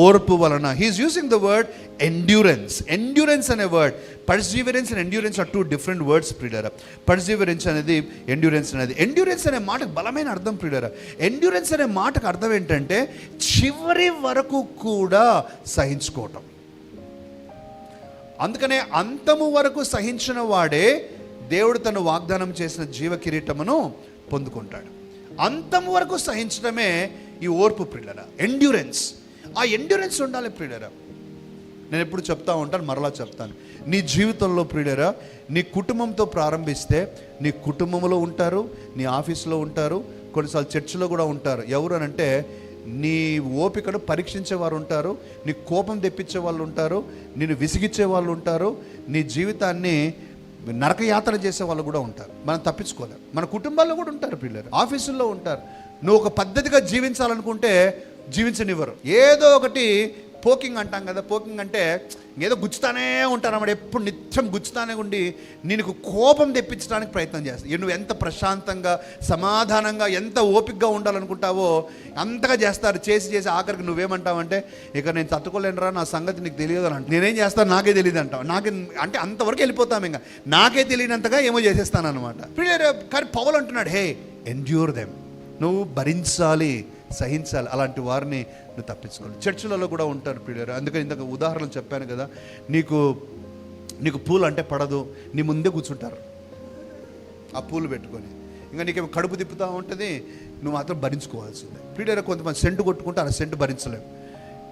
ఓర్పు వలన. He is using the word endurance. Endurance అనే word, perseverance and endurance are 2 different words ప్రియులారా. Perseverance అనేది, ఎండ్యూరెన్స్ అనేది. ఎండ్యూరెన్స్ అనే మాటకు బలమైన అర్థం ప్రియులారా. ఎండ్యూరెన్స్ అనే మాటకు అర్థం ఏంటంటే చివరి వరకు కూడా సహించుకోవటం. అందుకనే అంతము వరకు సహించిన వాడే దేవుడు తను వాగ్దానం చేసిన జీవ కిరీటమును పొందుకుంటాడు. అంతము వరకు సహించడమే ఈ ఓర్పు ప్రియులారా, ఎండ్యూరెన్స్. ఆ ఎండ్యూరెన్స్ ఉండాలి ప్రియులారా. నేను ఎప్పుడు చెప్తా ఉంటాను, మరలా చెప్తాను. నీ జీవితంలో ప్రియులారా, నీ కుటుంబంతో ప్రారంభిస్తే నీ కుటుంబంలో ఉంటారు, నీ ఆఫీసులో ఉంటారు, కొన్నిసార్లు చర్చిలో కూడా ఉంటారు. ఎవరు అని అంటే నీ ఓపికను పరీక్షించే వారు ఉంటారు, నీ కోపం తెప్పించే వాళ్ళు ఉంటారు, నిన్ను విసిగించే వాళ్ళు ఉంటారు, నీ జీవితాన్ని నరకయాత్ర చేసే వాళ్ళు కూడా ఉంటారు. మనం తప్పించుకోలేం. మన కుటుంబాల్లో కూడా ఉంటారు పిల్లలు, ఆఫీసుల్లో ఉంటారు. నువ్వు ఒక పద్ధతిగా జీవించాలనుకుంటే జీవించనివ్వరు. ఏదో ఒకటి పోకింగ్ అంటాం కదా. పోకింగ్ అంటే ఏదో గుచ్చుతానే ఉంటారు అన్నమాట. ఎప్పుడు నిత్యం గుచ్చుతానే ఉండి నీకు కోపం తెప్పించడానికి ప్రయత్నం చేస్తావు. నువ్వు ఎంత ప్రశాంతంగా, సమాధానంగా, ఎంత ఓపికగా ఉండాలనుకుంటావో అంతగా చేస్తారు. చేసి ఆఖరికి నువ్వేమంటావంటే ఇక నేను తట్టుకోలేనురా, నా సంగతి నీకు తెలియదు అని అంటే నేనేం చేస్తాను నాకే తెలియదు అంటావు. అంటే అంతవరకు వెళ్ళిపోతాం. ఇంకా నాకే తెలియనంతగా ఏమో చేసేస్తాను అనమాట. కానీ పౌలు అంటున్నాడు, హే ఎండ్యూర్ దెమ్. నువ్వు భరించాలి, సహించాలి. అలాంటి వారిని నువ్వు తప్పించుకోవాలి. చర్చిలలో కూడా ఉంటారు ప్రియులారా. అందుకని ఇందాక ఉదాహరణ చెప్పాను కదా, నీకు పూలు అంటే పడదు, నీ ముందే కూర్చుంటారు ఆ పూలు పెట్టుకొని. ఇంకా నీకేమో కడుపు తిప్పుతూ ఉంటుంది, నువ్వు మాత్రం భరించుకోవాల్సిందే. ప్రియులారా, కొంతమంది సెంటు కొట్టుకుంటే ఆ సెంటు భరించలేము.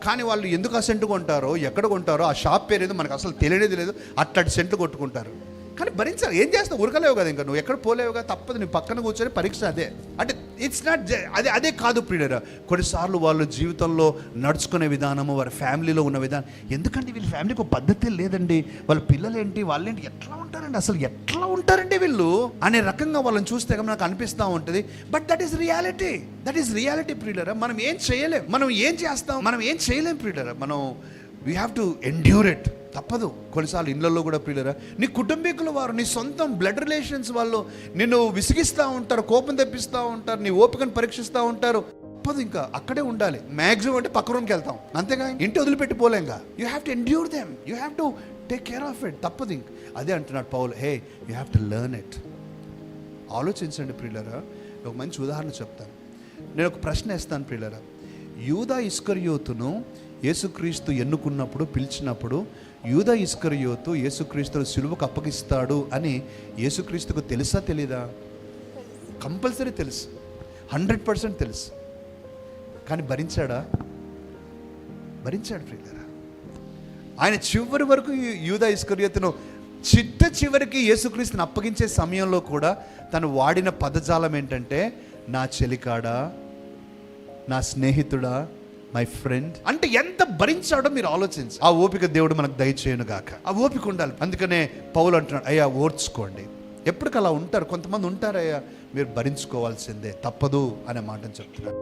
కానీ వాళ్ళు ఎందుకు ఆ సెంటు కొంటారో, ఎక్కడ కొంటారో, ఆ షాప్ పేరు ఏదో మనకు అసలు తెలియలేదు లేదు, అట్లాంటి సెంటు కొట్టుకుంటారు. కానీ భరించాలి. ఏం చేస్తావు? ఉరకలేవు కదా, ఇంకా నువ్వు ఎక్కడ పోలేవు కదా, తప్పదు. నీ పక్కన కూర్చొని పరీక్ష అదే. అంటే ఇట్స్ నాట్ అదే కాదు ప్రియులారా. కొన్నిసార్లు వాళ్ళు జీవితంలో నడుచుకునే విధానము, వారి ఫ్యామిలీలో ఉన్న విధానం, ఎందుకంటే వీళ్ళ ఫ్యామిలీకి ఒక పద్ధతి లేదండి, వాళ్ళ పిల్లలేంటి, వాళ్ళేంటి, ఎట్లా ఉంటారండి, అసలు ఎట్లా ఉంటారండి వీళ్ళు అనే రకంగా వాళ్ళని చూస్తే నాకు అనిపిస్తూ ఉంటుంది. But that is reality. That is reality ప్రియులారా. మనం ఏం చేయలేం. మనం ఏం చేస్తాం? మనం ఏం చేయలేం ప్రియులారా. మనం we have to endure it. తప్పదు. కొన్నిసార్లు ఇళ్లలో కూడా ప్రియులారా, నీ కుటుంబీకులు వారు, నీ సొంతం బ్లడ్ రిలేషన్స్ వాళ్ళు నిన్ను విసిగిస్తూ ఉంటారు, కోపం తెప్పిస్తూ ఉంటారు, నీ ఓపికను పరీక్షిస్తూ ఉంటారు. తప్పదు, ఇంకా అక్కడే ఉండాలి. మ్యాక్సిమం అంటే పక్క రూమ్కి వెళ్తాం అంతేగా, ఇంటి వదిలిపెట్టి పోలేంగా. You have to endure them, you have to take care of it. తప్పదు. ఇంక అదే అంటున్నాడు Paul, hey you have to learn it. ఆలోచించండి ప్రియులారా. ఒక మంచి ఉదాహరణ చెప్తాను. నేను ఒక ప్రశ్న వేస్తాను ప్రియులారా. యూదా ఇస్కరియోతును యేసుక్రీస్తు ఎన్నుకున్నప్పుడు, పిలిచినప్పుడు, యూదా ఇస్కరియోతు యేసుక్రీస్తును సిలువకు అప్పగిస్తాడు అని యేసుక్రీస్తుకు తెలుసా తెలీదా? కంపల్సరీ తెలుసు, 100% తెలుసు. కానీ భరించాడా? భరించాడు ప్రియులారా. ఆయన చివరి వరకు యూదా ఇస్కరియోతును చివరికి యేసుక్రీస్తుని అప్పగించే సమయంలో కూడా తను వాడిన పదజాలం ఏంటంటే, నా చెలికాడా, నా స్నేహితుడా, మై ఫ్రెండ్. అంటే ఎంత భరించాడో మీరు ఆలోచించి. ఆ ఓపిక దేవుడు మనకు దయచేయను గాక. ఆ ఓపిక ఉండాలి. అందుకనే పౌలు అంటున్నాడు, అయ్యా ఓర్చుకోండి. ఎప్పటికలా ఉంటారు కొంతమంది, ఉంటారయ్యా మీరు భరించుకోవాల్సిందే, తప్పదు అనే మాటను చెప్తున్నాడు.